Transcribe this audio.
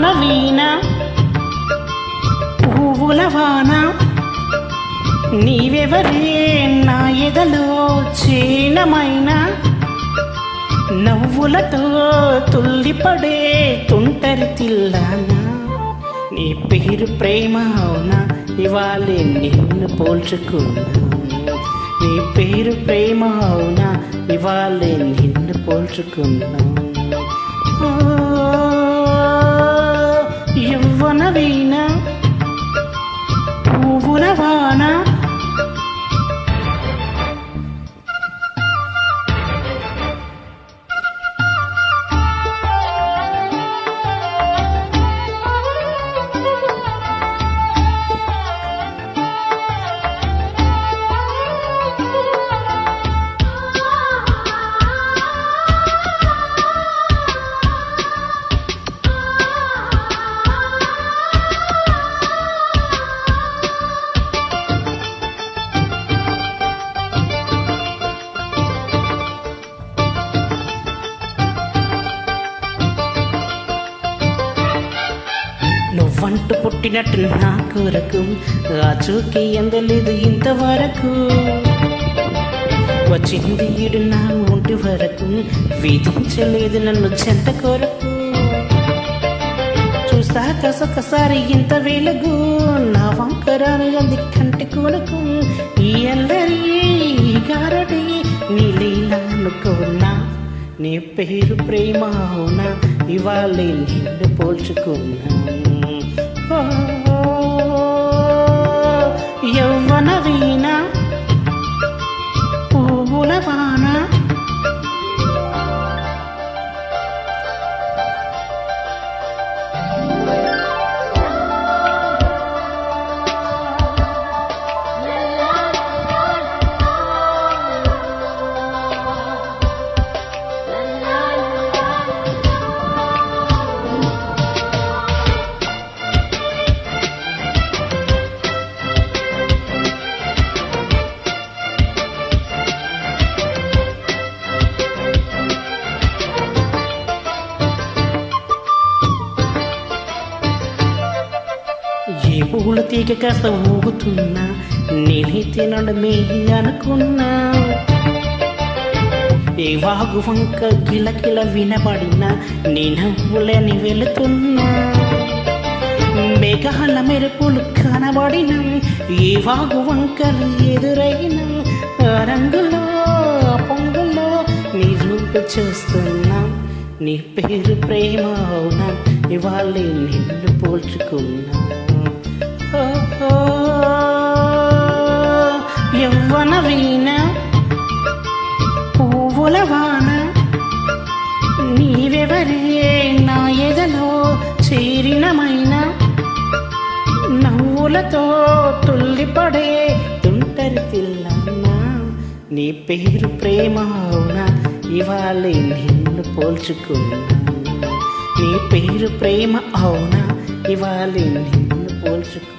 యవ్వన వీణ పువ్వుల వాన నీవెవరే నా ఎదలో చీనమైన నవ్వులతో తుల్లిపడే తుంటరి తిల్లానా నీ పేరు ప్రేమ అవునా ఇవాళే నిన్ను పోల్చుకున్నా నీ పేరు ప్రేమ అవునా ఇవాళే నిన్ను పోల్చుకున్నా యవ్వన వీణ పువ్వుల వాన నువ్వంటూ పుట్టినట్టు నా కొరకు ఆ చూకి అందలేదు ఇంతవరకు వచ్చింది ఈడు నా ఒంటి వరకు విధించలేదు నన్ను చెంత కొరకు చూసాక ఒకసారి ఇంత వెలుగు నా వంకరాని అంది కంటి కొరకు ఈ అల్లరి ఈ గారడి నీ లీలా అనుకోనా నీ పేరు ప్రేమ అవునా ఇవాళే నిన్ను పోల్చుకున్నా యవ్వన వీణ పువ్వుల వాన ఏ పూల తీగ కాస్త ఊగుతున్నా నేనే తినడమే అనుకున్నా ఏ వాగు వంక గిలకిల వినబడిన నీ నవ్వులని వెళుతున్నా మేఘాల మెరుపులు కనబడిన ఏ వాగు వంకలు ఎదురైన రంగులో పొంగులో నీ రూపు చూస్తున్నా నీ పేరు ప్రేమ అవునా ఇవాళే నిన్ను పోల్చుకున్నా యవ్వన వీణ పువ్వుల వాన నీవెవరే నా ఎదలో చేరినమైన నవ్వులతో తుల్లిపడే తుంటరి తిల్లన్నా నీ పేరు ప్రేమ అవునా ఇవాళే నిన్ను పోల్చుకున్నా నీ పేరు ప్రేమ అవునా ఇవాళే నిన్ను పోల్చుకున్నా